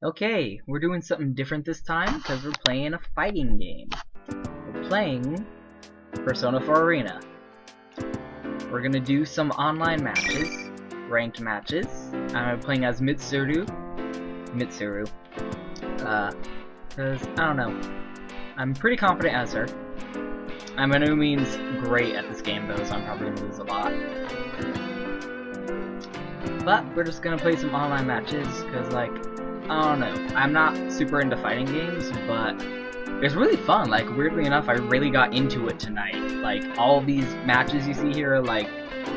Okay, we're doing something different this time because we're playing a fighting game. We're playing Persona 4 Arena. We're gonna do some online matches, ranked matches. I'm playing as Mitsuru. Because, I don't know. I'm pretty confident as her. I'm by no means great at this game though, so I'm probably gonna lose a lot. But we're just gonna play some online matches, because like, I don't know. I'm not super into fighting games, but it's really fun. Like, weirdly enough, I really got into it tonight. Like, all these matches you see here are like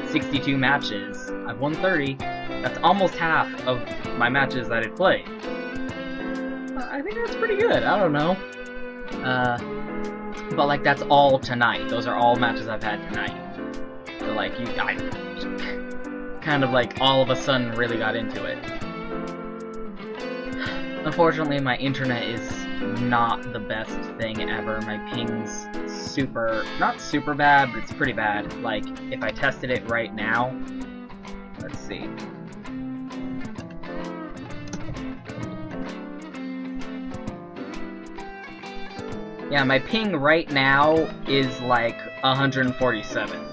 62 matches. I've won 30. That's almost half of my matches that I played. I think that's pretty good. I don't know. But like, that's all tonight. Those are all matches I've had tonight. So like, I kind of like all of a sudden really got into it. Unfortunately, my internet is not the best thing ever. My ping's not super bad, but it's pretty bad. Like, if I tested it right now, let's see. Yeah, my ping right now is like 147.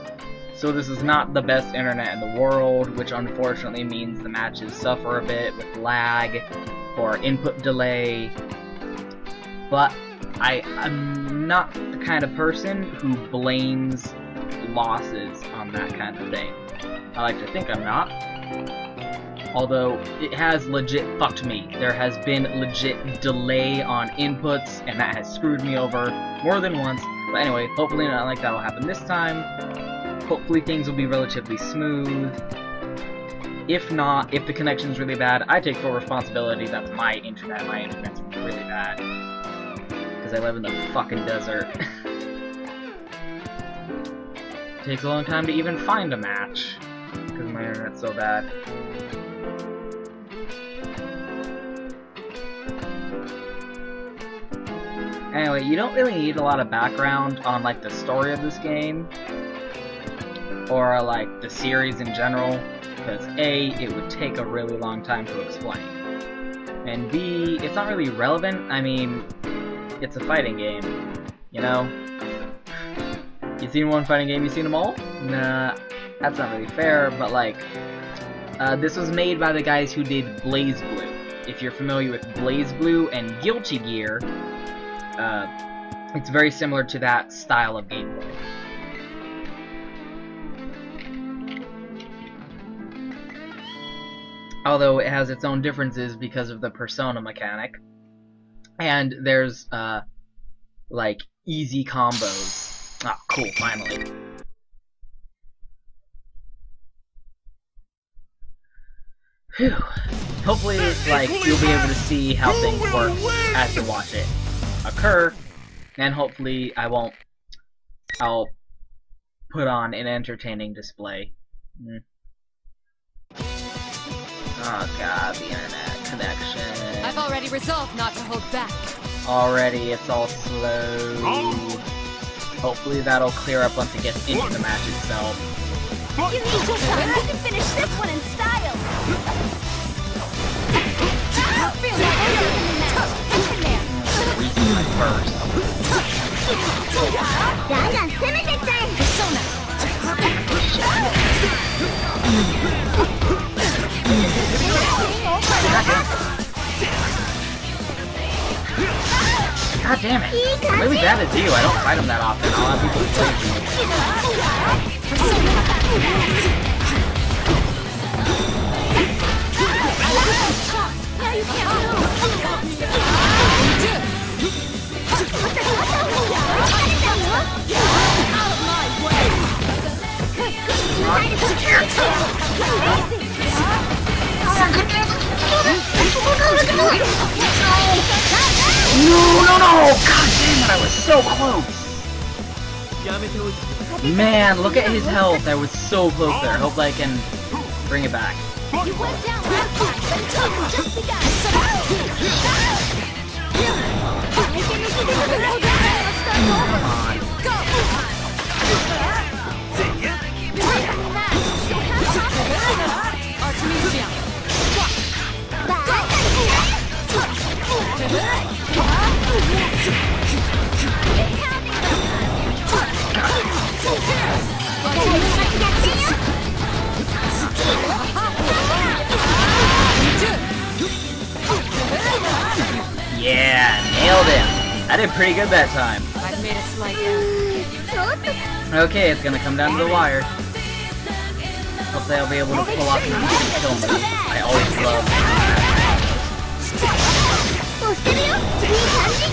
So this is not the best internet in the world, which unfortunately means the matches suffer a bit with lag or input delay. But I'm not the kind of person who blames losses on that kind of thing. I like to think I'm not. Although, it has legit fucked me. There has been legit delay on inputs, and that has screwed me over more than once. But anyway, hopefully not like that will happen this time. Hopefully things will be relatively smooth. If not, if the connection's really bad, I take full responsibility. That's my internet. My internet's really bad. Because I live in the fucking desert. Takes a long time to even find a match. Because my internet's so bad. Anyway, you don't really need a lot of background on like the story of this game. Or like the series in general. Because A, it would take a really long time to explain. And B, it's not really relevant. I mean, it's a fighting game, you know? You seen one fighting game, you seen them all? Nah, that's not really fair, but like, this was made by the guys who did BlazBlue. If you're familiar with BlazBlue and Guilty Gear, it's very similar to that style of gameplay. Although it has its own differences because of the Persona mechanic. And there's, like, easy combos. Ah, cool, finally. Whew. Hopefully, like, you'll be able to see how things work as you watch it occur. And hopefully, I'll put on an entertaining display. Oh god, the internet connection. I've already resolved not to hold back. Already, it's all slow. Hopefully that'll clear up once it gets into the match itself. You need just time. I can finish this one in style. I feel like you're in the match. In there. Reaching my first. God damn it. Really bad at you. I don't fight him that often. I'll have people play No! God damn it, I was so close! Man, look at his health, I was so close there. Hope I can bring it back. You went down last time, but it's just begun. Come on. Artemisia. Nailed him. I did pretty good that time. I've made a slight error. Okay, it's gonna come down to the wire. Hopefully I'll be able to pull off some kill move. I always love.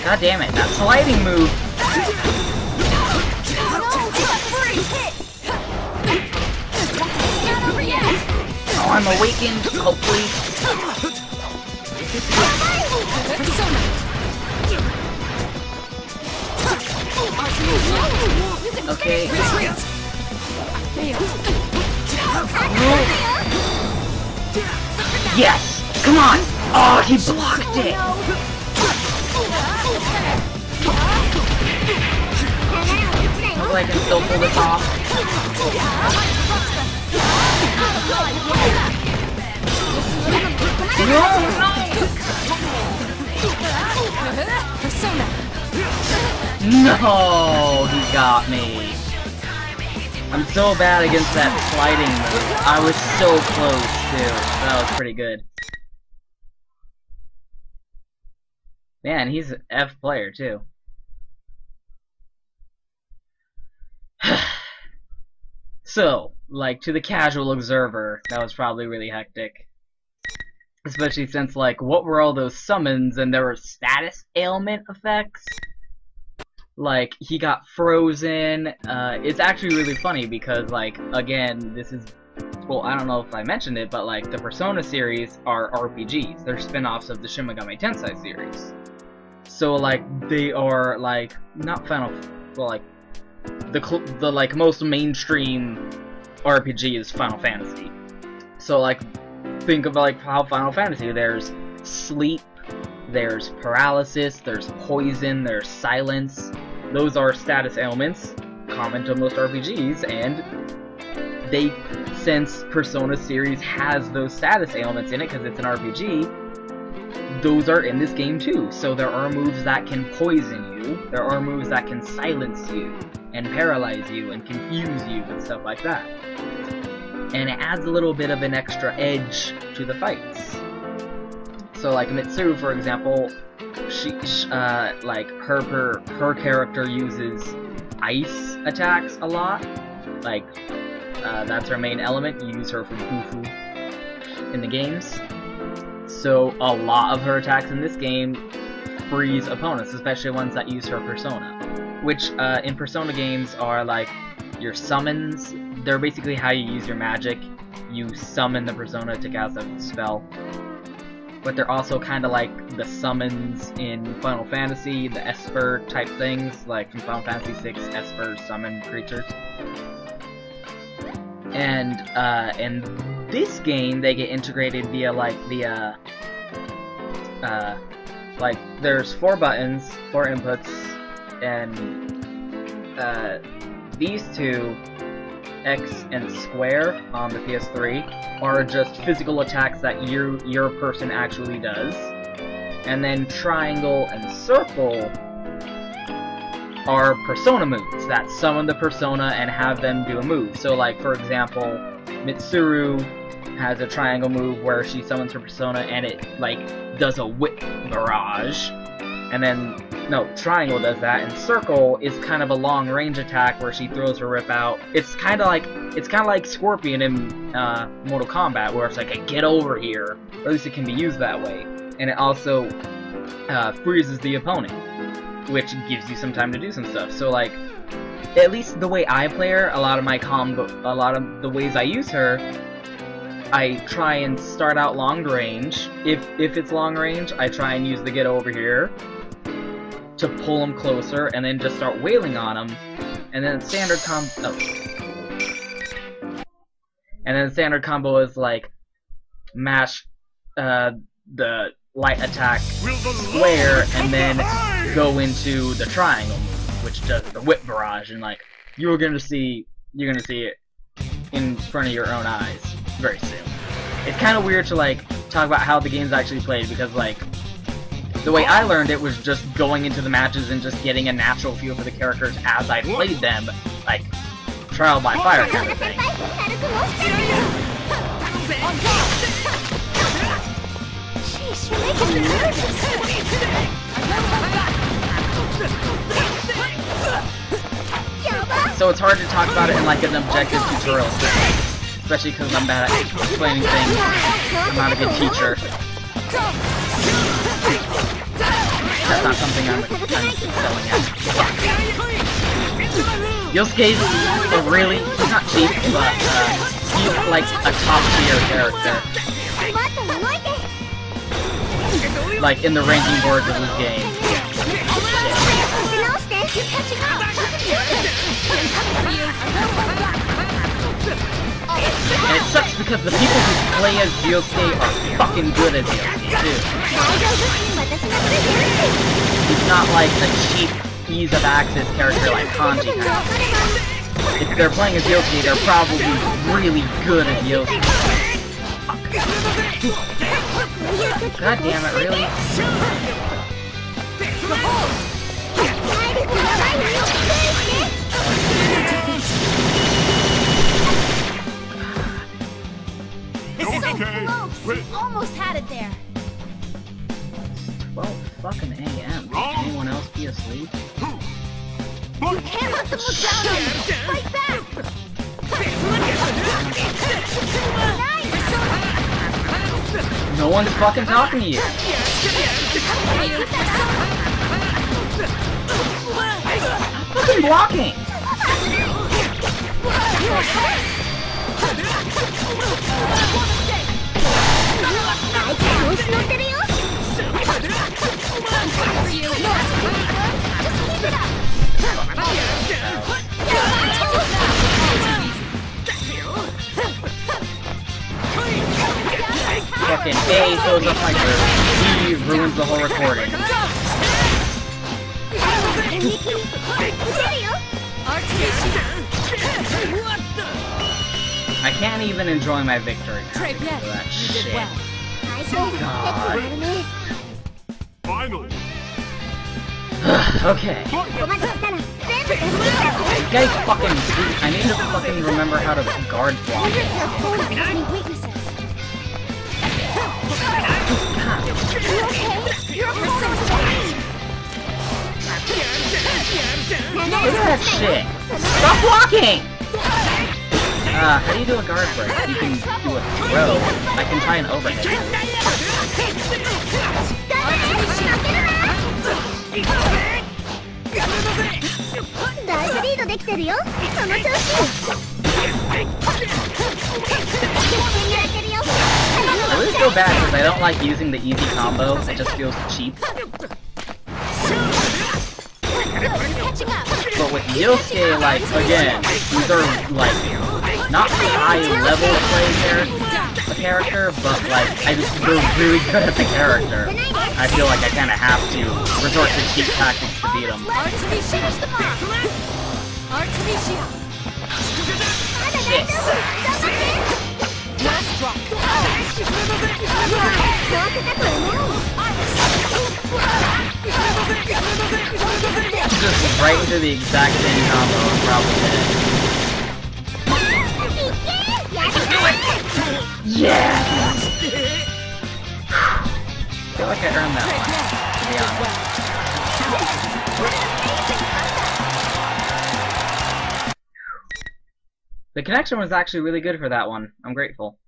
God damn it, that sliding move! Oh, I'm awakened, hopefully. Okay. Yes! Come on! Oh, he blocked it! Hopefully I can still pull this off. No, he got me. I'm so bad against that sliding move. I was so close too. That was pretty good. Man, he's an F player too. So, like, to the casual observer, that was probably really hectic. Especially since, like, what were all those summons and there were status ailment effects? Like, he got frozen. It's actually really funny because, like, again, this is... Well, I don't know if I mentioned it, but, like, the Persona series are RPGs. They're spin-offs of the Shin Megami Tensei series. So, like, they are, like, not Final... Well, like, the like, most mainstream RPG is Final Fantasy. So, like, think of, like, how Final Fantasy, there's sleep, there's paralysis, there's poison, there's silence. Those are status ailments common to most RPGs, and they, since Persona series has those status ailments in it because it's an RPG, those are in this game too. So there are moves that can poison you, there are moves that can silence you, and paralyze you, and confuse you, and stuff like that. And it adds a little bit of an extra edge to the fights. So, like, Mitsuru, for example, like, her character uses ice attacks a lot. Like, that's her main element. You use her for Bufu in the games. So, a lot of her attacks in this game freeze opponents, especially ones that use her persona. Which, in Persona games are, like, your summons. They're basically how you use your magic. You summon the persona to cast a spell. But they're also kind of like the summons in Final Fantasy, the Esper type things, like from Final Fantasy VI, Esper summon creatures. And in this game, they get integrated via like the like there's 4 buttons, 4 inputs, and these two, X and square on the PS3, are just physical attacks that your person actually does. And then triangle and circle are persona moves that summon the persona and have them do a move. So, like, for example, Mitsuru has a triangle move where she summons her persona and it, like, does a whip barrage. And then, no, triangle does that, and circle is kind of a long-range attack where she throws her whip out. It's kind of like Scorpion in Mortal Kombat, where it's like a get over here, or at least it can be used that way. And it also freezes the opponent, which gives you some time to do some stuff. So, like, at least the way I play her, a lot of the ways I use her, I try and start out long range. If it's long range, I try and use the get over here to pull them closer, and then just start wailing on them. And then standard combo is like mash the light attack square, and then go into the triangle, which does the whip barrage, and like you're gonna see it in front of your own eyes very soon. It's kind of weird to like talk about how the game's actually played, because like the way I learned it was just going into the matches and just getting a natural feel for the characters as I played them, like trial by fire kind of thing. Sheesh, you're making me nervous. So it's hard to talk about it in like an objective tutorial system, especially because I'm bad at explaining things. I'm not a good teacher. That's not something I'm excelling at. Yosuke's he's not cheap, but he's like a top tier character. Like in the ranking boards of this game. And it sucks because the people who play as Yosuke are fucking good as Yosuke too. He's not like a cheap, ease of access character like Kanji. If they're playing as Yosuke, they're probably really good as Yosuke. God damn it, really? Almost had it there. 12 fucking AM. Can anyone else be asleep? You can't let them look down on you. Fight back. No one's fucking talking to you. Fucking blocking. Fucking A throws up my group. He ruins the whole recording. I can't even enjoy my victory now because of that shit. God. Finally. Okay. You guys fucking... I need to fucking remember how to guard block. Look at that shit! Stop blocking! How do you do a guard break? You can do a throw. I can try an overhead. I always feel bad because I don't like using the easy combo. It just feels cheap. But with Yosuke, like, again, these are, like, not high-level character, but, like, they're really good at the character. I feel like I kind of have to resort to cheap tactics to beat them. Shit. Just right into the exact same combo and probably dead. Yeah! I feel like I earned that one, to be honest. The connection was actually really good for that one. I'm grateful.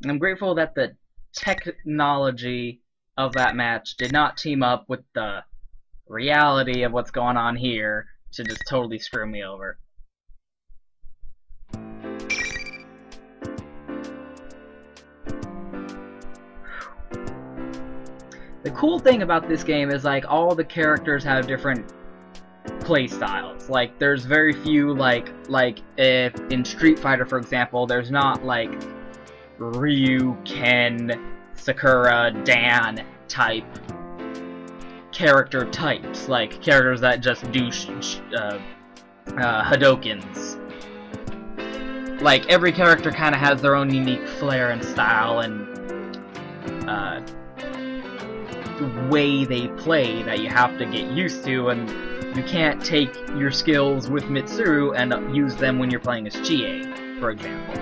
And I'm grateful that the technology of that match did not team up with the reality of what's going on here to just totally screw me over. The cool thing about this game is, like, all the characters have different play styles. Like, there's very few, like if in Street Fighter, for example, there's not, like, Ryu, Ken, Sakura, Dan type character types, like characters that just do Hadokens. Like, every character kind of has their own unique flair and style and way they play that you have to get used to, and you can't take your skills with Mitsuru and use them when you're playing as Chie, for example.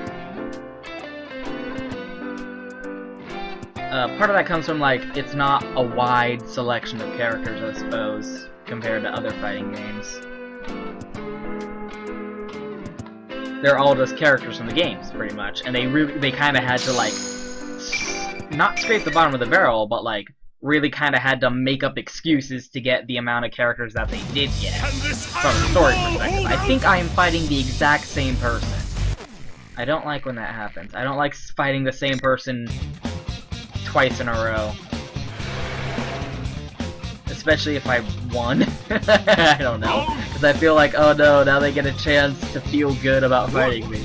Part of that comes from, like, it's not a wide selection of characters, I suppose, compared to other fighting games. they're all just characters from the games, pretty much, and they kind of had to like not scrape the bottom of the barrel, but like really kind of had to make up excuses to get the amount of characters that they did get from a story perspective. I think I am fighting the exact same person. I don't like when that happens. I don't like fighting the same person twice in a row. Especially if I won. I don't know. Because I feel like, oh no, now they get a chance to feel good about fighting me.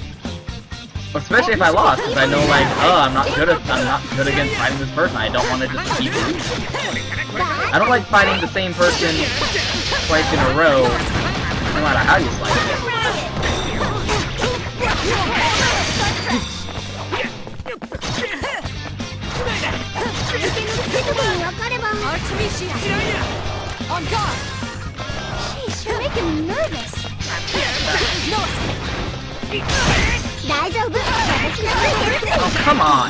Especially if I lost, because I know like, oh, I'm not good against fighting this person. I don't want to just keep losing. I don't like fighting the same person twice in a row, no matter how you slice it. On guard! Sheesh, you're making me nervous. Oh, come on!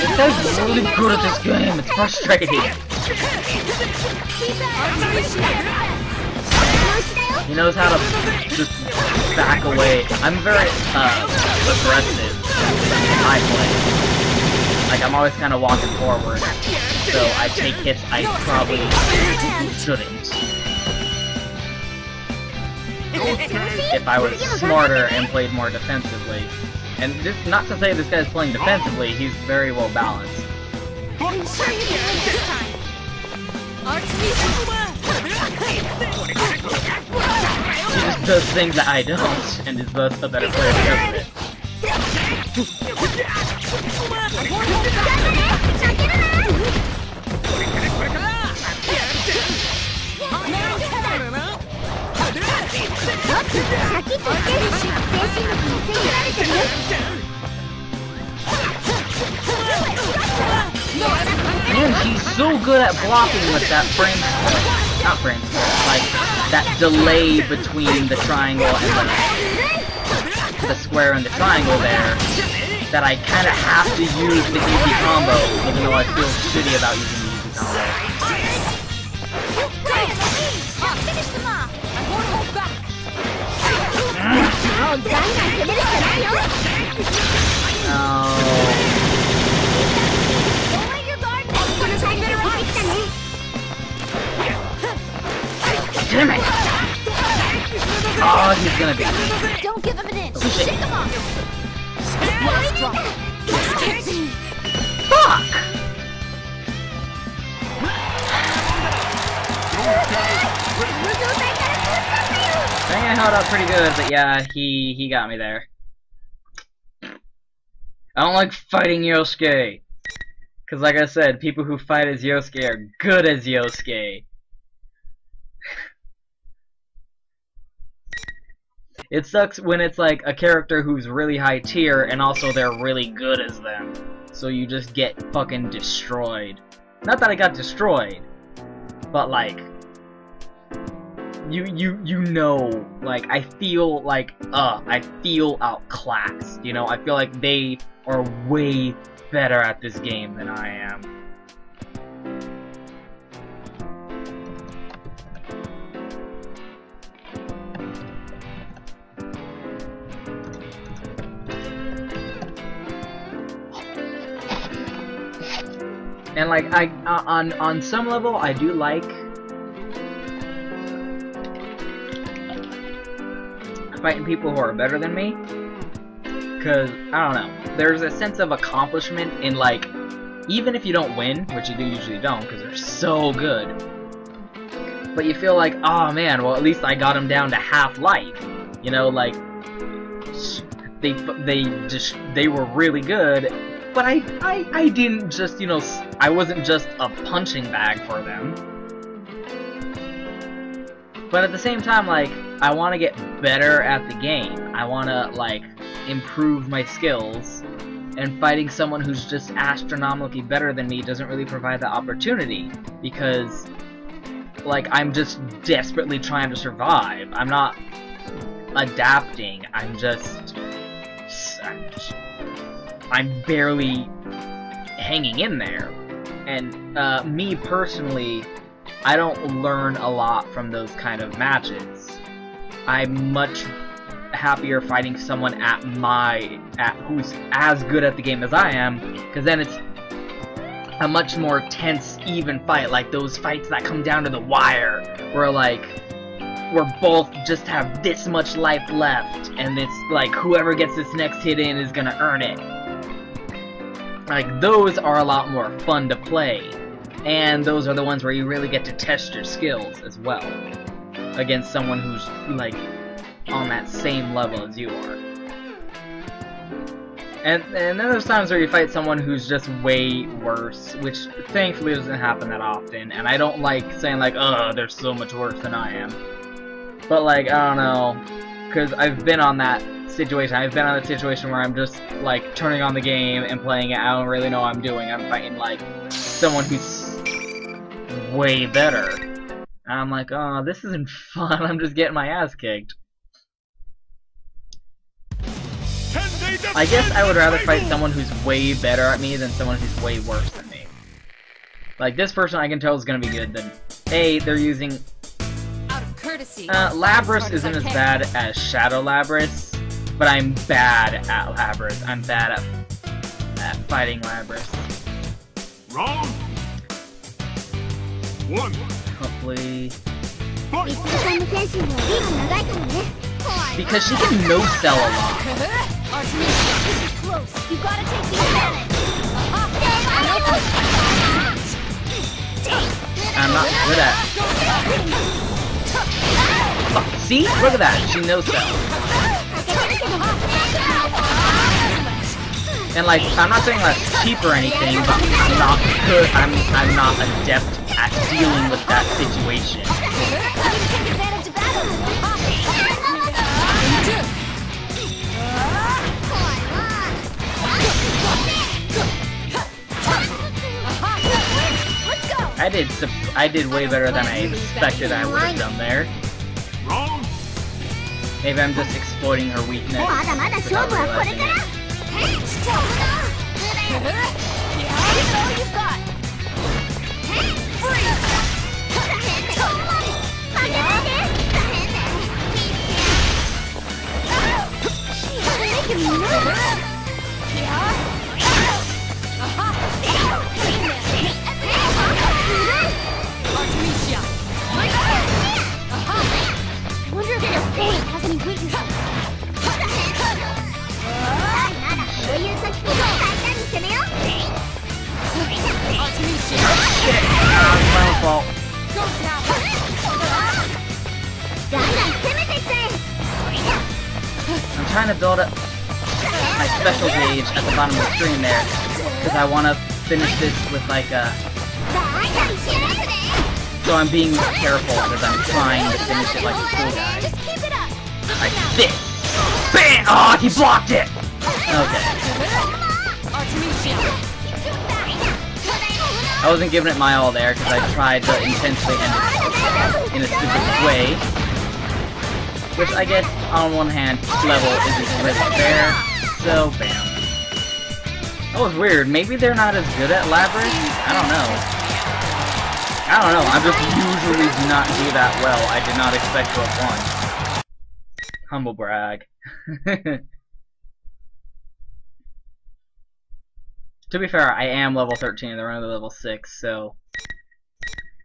This guy's really good at this game, it's frustrating. He knows how to just back away. I'm very aggressive in my play. Like, I'm always kind of walking forward, so I take hits I probably shouldn't. If I was smarter and played more defensively. And this, not to say this guy's playing defensively, he's very well balanced. I'm sure you can win this time. He just does things that I don't, and is thus a better player because of it. Man, he's so good at blocking with that frame split. Not frame split, like that delay between the triangle and the square and the triangle there, that I kind of have to use the easy combo, even though I feel shitty about using the easy combo. Finish them off! I won't hold back! Oh. Damn it! Oh, he's gonna be. Don't give him an inch! Oh, shit. Shake him off! Fuck! I think I held up pretty good, but yeah, he got me there. I don't like fighting Yosuke. Because like I said, people who fight as Yosuke are good as Yosuke. It sucks when it's like a character who's really high tier and also they're really good as them. So you just get fucking destroyed. Not that I got destroyed, but like you know, like I feel like I feel outclassed, you know? I feel like they are way better at this game than I am. And like on some level I do like fighting people who are better than me, cause I don't know, there's a sense of accomplishment in like, even if you don't win, which you usually don't because they're so good, but you feel like, oh man, well at least I got him down to half life, you know, like they were really good. But I didn't just, you know, I wasn't just a punching bag for them. But at the same time, like, I want to get better at the game. I want to, like, improve my skills. And fighting someone who's just astronomically better than me doesn't really provide that opportunity. Because, like, I'm just desperately trying to survive. I'm not I'm barely hanging in there. And me personally, I don't learn a lot from those kind of matches. I'm much happier fighting someone who's as good at the game as I am, because then it's a much more tense, even fight, like those fights that come down to the wire, where like we're both just have this much life left, and it's like whoever gets this next hit in is gonna earn it. Like, those are a lot more fun to play, and those are the ones where you really get to test your skills as well, against someone who's like on that same level as you are. And then there's times where you fight someone who's just way worse, which thankfully doesn't happen that often, and I don't like saying like, ugh, they're so much worse than I am. But like, I don't know, because I've been on that situation. I've been on a situation where I'm just like turning on the game and playing it. I don't really know what I'm doing. I'm fighting like someone who's way better. And I'm like, oh, this isn't fun. I'm just getting my ass kicked. I guess I would rather fight someone who's way better at me than someone who's way worse than me. Like, this person I can tell is gonna be good, then hey, they're using Labrys isn't as bad as Shadow Labrys, but I'm bad at Labrys. I'm bad at fighting Labrys. Round 1. Hopefully. Because she can no-sell a lot. You gotta take the advantage. I'm not good at. Oh, see? Look at that. She no-sells. And like, I'm not saying that's cheap or anything, but I'm not good. I'm not adept at dealing with that situation. I did way better than I expected I would have done there. Maybe I'm just exploiting her weakness without realizing it. Wonder if your face has any weaknesses. Shit! It's my own fault. I'm trying to build up my special gauge at the bottom of the screen there, because I want to finish this with like a... So I'm being careful because I'm trying to finish it like a cool guy. Like this! BAM! Oh, he blocked it! Okay. I wasn't giving it my all there because I tried to intensely end it in a specific way. Which I guess, on one hand, level isn't really fair, so bam. That was weird. Maybe they're not as good at Labrys? I don't know. I don't know. I just usually do not do that well. I did not expect to have won. Humble brag. To be fair, I am level 13 and they're only level 6, so...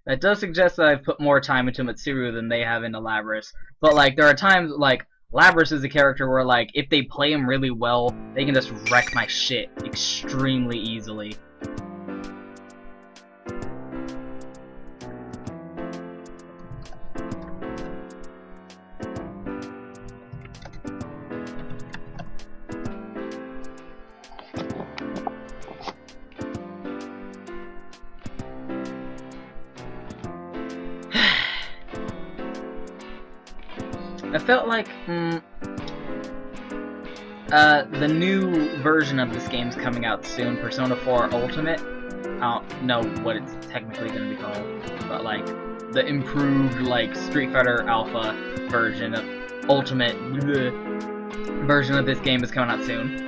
That does suggest that I've put more time into Mitsuru than they have into Labrys. But, like, there are times, like, Labrys is a character where, like, if they play him really well, they can just wreck my shit extremely easily. I felt like, the new version of this game's coming out soon, Persona 4 Ultimate. I don't know what it's technically going to be called, but like, the improved, like, Street Fighter Alpha version of Ultimate version of this game is coming out soon.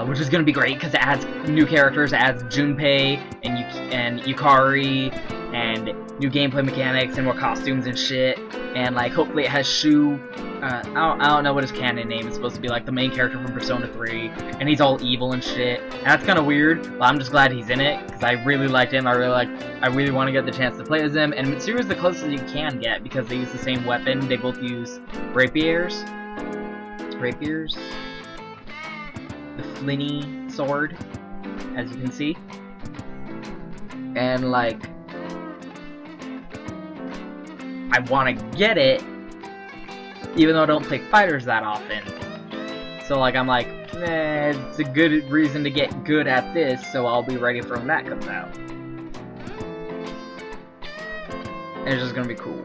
which is gonna be great because it adds new characters. It adds Junpei and Yukari, and new gameplay mechanics and more costumes and shit. And like, hopefully it has Shu. I don't know what his canon name is supposed to be, like the main character from Persona 3, and he's all evil and shit. And that's kind of weird, but I'm just glad he's in it because I really liked him. I really want to get the chance to play as him. And Mitsuru is the closest you can get because they use the same weapon. They both use rapiers. The Flinny sword, as you can see. And like, I want to get it, even though I don't play fighters that often. So like, I'm like, it's a good reason to get good at this, so I'll be ready for when that comes out. And it's just gonna be cool.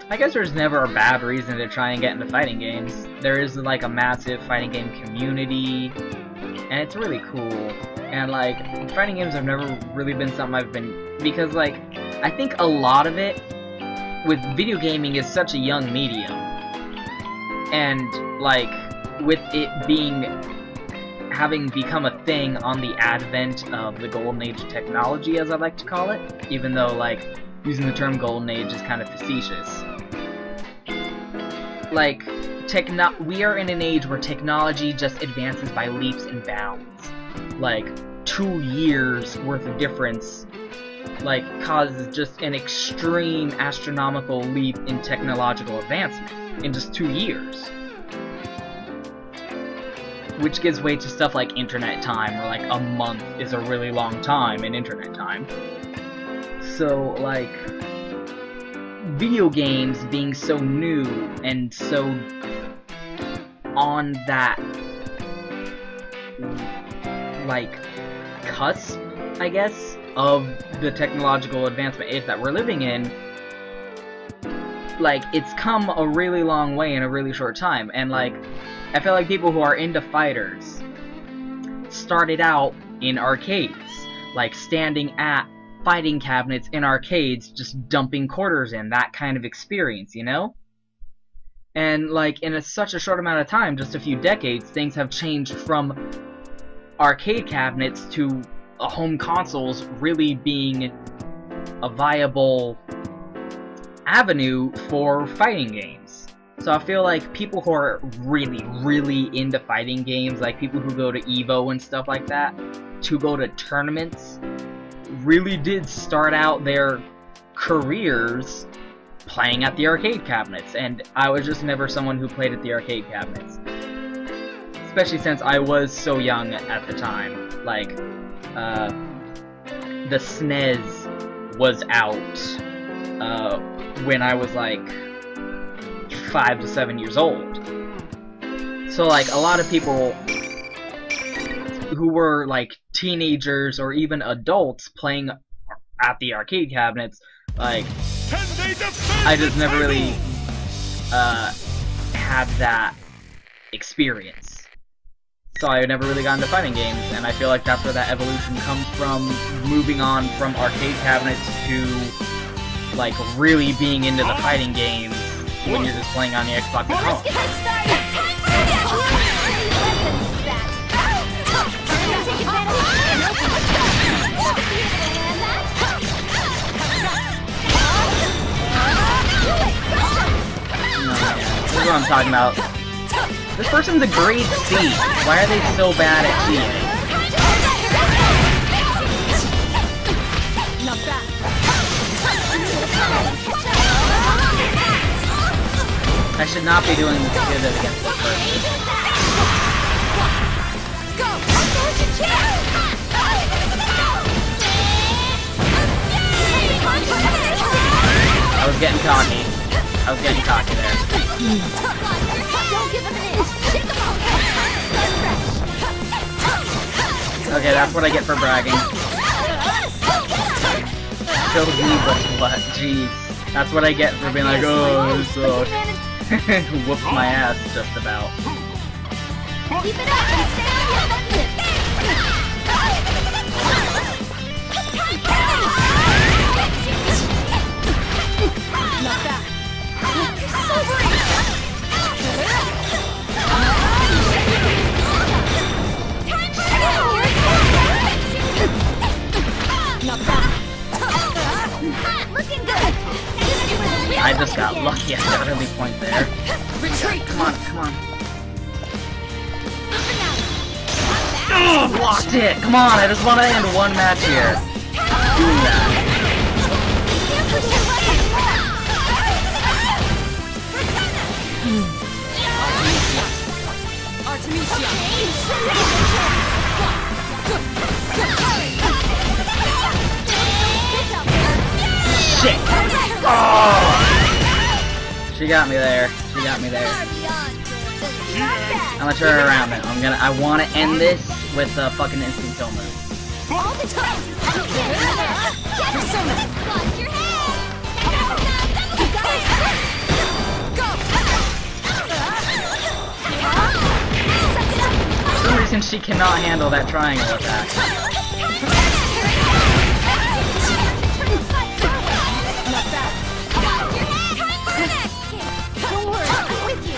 I guess there's never a bad reason to try and get into fighting games. There is like a massive fighting game community, and it's really cool. And like, fighting games have never really been something I've been, because like, I think a lot of it with video gaming is such a young medium, and like, with it having become a thing on the advent of the golden age of technology, as I like to call it, even though like using the term golden age is kind of facetious. Like, we are in an age where technology just advances by leaps and bounds. Like, 2 years worth of difference, like, causes just an extreme astronomical leap in technological advancement in just 2 years. Which gives way to stuff like internet time, where like a month is a really long time in internet time. So, like, video games being so new and so on that, like, cusp, I guess, of the technological advancement age that we're living in, like, it's come a really long way in a really short time. And like, I feel like people who are into fighters started out in arcades, like standing at fighting cabinets in arcades, just dumping quarters in, that kind of experience, you know? And like, in such a short amount of time, just a few decades, things have changed from arcade cabinets to home consoles really being a viable avenue for fighting games. So I feel like people who are really, really into fighting games, like people who go to EVO and stuff like that, to go to tournaments, really did start out their careers playing at the arcade cabinets, and I was just never someone who played at the arcade cabinets. Especially since I was so young at the time. Like, the SNES was out when I was like 5 to 7 years old. So like, a lot of people who were like teenagers or even adults playing at the arcade cabinets, like, I just never really had that experience. So I never really got into fighting games, and I feel like that's where that evolution comes from, moving on from arcade cabinets to like really being into the fighting games when you're just playing on the Xbox at home. This is what I'm talking about. This person's a grade C. Why are they so bad at cheating? I should not be doing this against this person. I was getting cocky. There. Okay, that's what I get for bragging. Killed me, but jeez. That's what I get for being like, oh, this sucks. Whooped my ass, just about. Keep it up and stay on your offensive. Not bad. So brave. Not bad. Looking good. I just got lucky at the early point there. Retreat. Come on, come on. Oh, blocked it! Come on, I just want to end one match here. Doing that. Artemisia. Shit! Oh! She got me there. She got me there. I'm gonna turn her around now. I wanna end this with a fucking instant kill move. All the time. Persona. Watch your head. For some reason she cannot handle that triangle attack. Don't worry, I'm with you.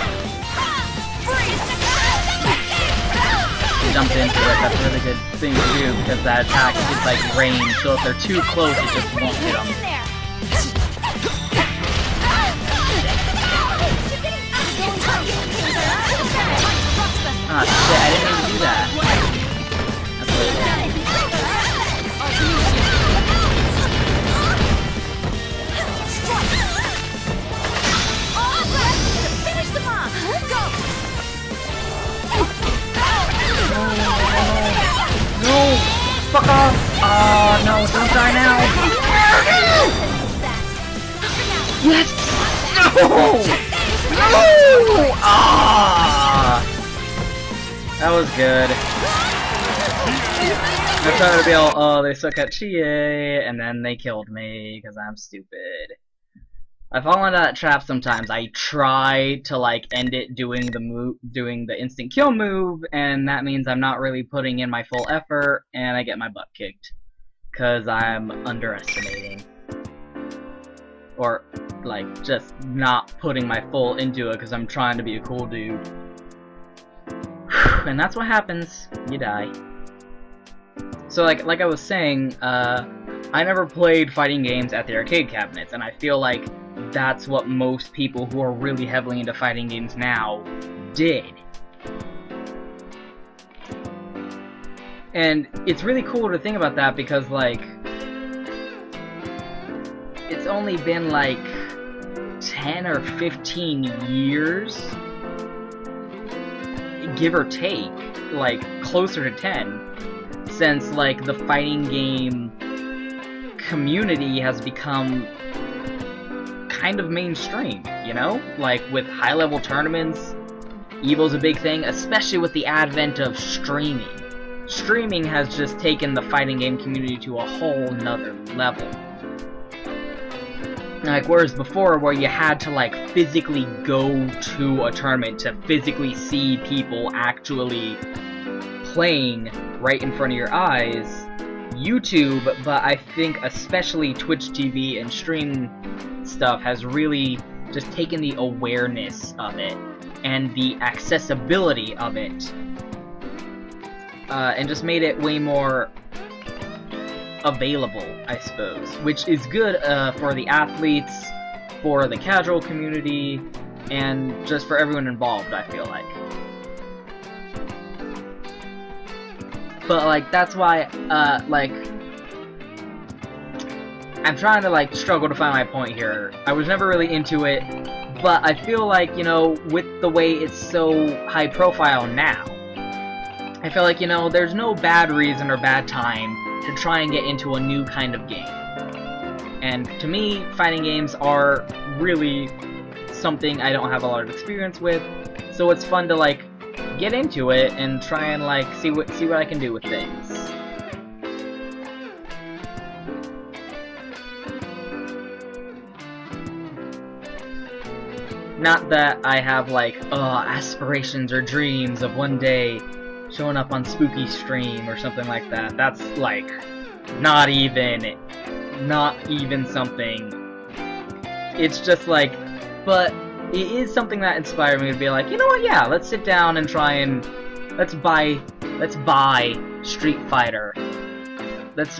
Jumped into it, that's a really good thing to do because that attack is like range, so if they're too close it just won't hit them. Ah shit, I didn't even do that. That's really bad. Finish them off. Go. No! Fuck off! Oh no, don't die now! Yes! No! No! Ah! That was good. I'm trying to be all, oh, they suck at Chie, and then they killed me because I'm stupid. I fall into that trap sometimes. I try to like end it doing the instant kill move, and that means I'm not really putting in my full effort, and I get my butt kicked because I'm underestimating, or like just not putting my full into it because I'm trying to be a cool dude. And that's what happens. You die. So like I was saying, I never played fighting games at the arcade cabinets, and I feel like that's what most people who are really heavily into fighting games now did. And it's really cool to think about that because, like, it's only been like 10 or 15 years, give or take, like closer to 10, since like the fighting game community has become kind of mainstream, you know? Like with high-level tournaments, EVO's a big thing, especially with the advent of streaming. Streaming has just taken the fighting game community to a whole nother level. Like, whereas before, where you had to, like, physically go to a tournament to physically see people actually playing right in front of your eyes, YouTube, but I think especially Twitch TV and stream stuff has really just taken the awareness of it and the accessibility of it, and just made it way more available, I suppose, which is good for the athletes, for the casual community, and just for everyone involved, I feel like. But, like, that's why, like, I'm trying to, like, struggle to find my point here. I was never really into it, but I feel like, you know, with the way it's so high profile now, I feel like, you know, there's no bad reason or bad time to try and get into a new kind of game. And to me, fighting games are really something I don't have a lot of experience with, so it's fun to, like, get into it and try and, like, see what I can do with things. Not that I have, like, aspirations or dreams of one day showing up on Spooky Stream or something like that. That's, like, not even something. It's just, like, but it is something that inspired me to be like, you know what, yeah, let's sit down and try and, let's buy Street Fighter. Let's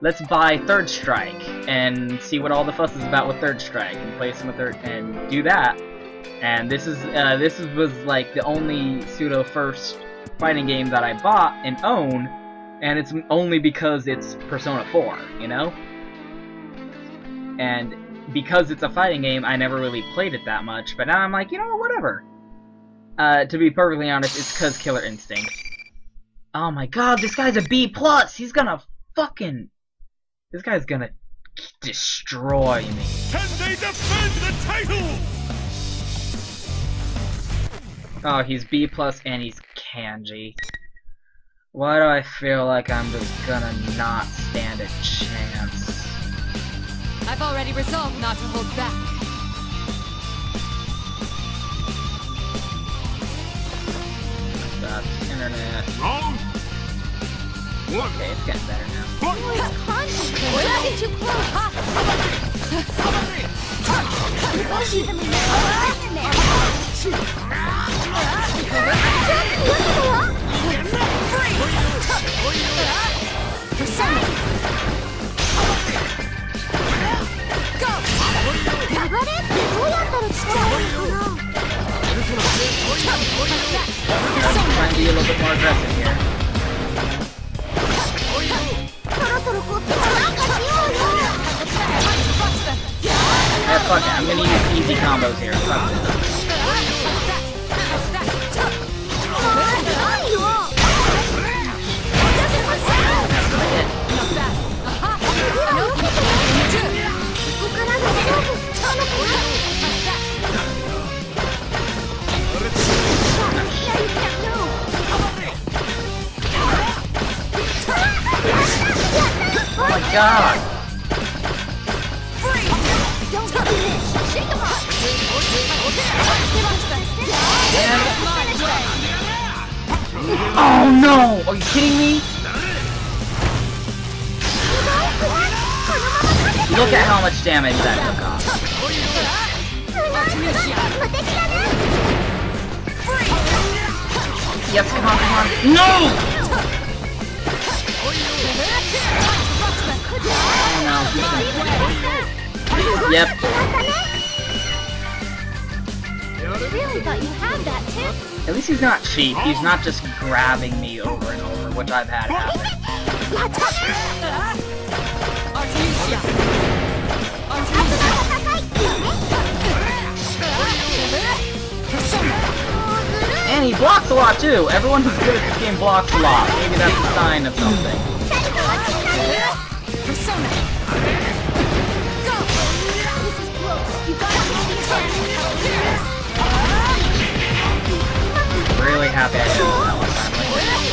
let's buy Third Strike and see what all the fuss is about with Third Strike, and play some of and do that. And this was like the only pseudo first fighting game that I bought and own, and it's only because it's Persona 4, you know? And because it's a fighting game, I never really played it that much, but now I'm like, you know, whatever. To be perfectly honest, it's because Killer Instinct. Oh my god, this guy's a B+! He's gonna fucking... This guy's gonna destroy me. Can they defend the title? Oh, he's B+ and he's kanji. Why do I feel like I'm just gonna not stand a chance? I've already resolved not to hold back. That's internet. Round one. Okay, it's getting better now. Oh, it's constant. Don't get too close. There's even more in there. Persona. Go. 流れってどうやったら使えるのかな? I'm trying to be a little bit more aggressive here. Yeah, fuck it. I'm gonna use easy combos here. Fuck this. Oh my god! Oh no! Are you kidding me? Look at how much damage that took off. Yes, come on, come on. No! Oh no, yep. I really thought you had that tip. At least he's not cheap. He's not just grabbing me over and over, which I've had happen. And he blocks a lot too. Everyone who's good at this game blocks a lot. Maybe that's a sign of something. Really happy I did that one finally.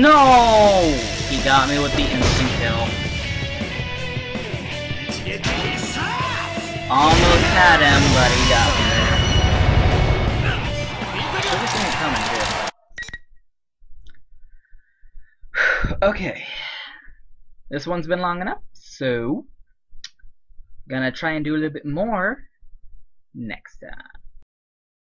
No! He got me with the instant kill. Almost had him, but he got me there. Okay. This one's been long enough, so gonna try and do a little bit more next time.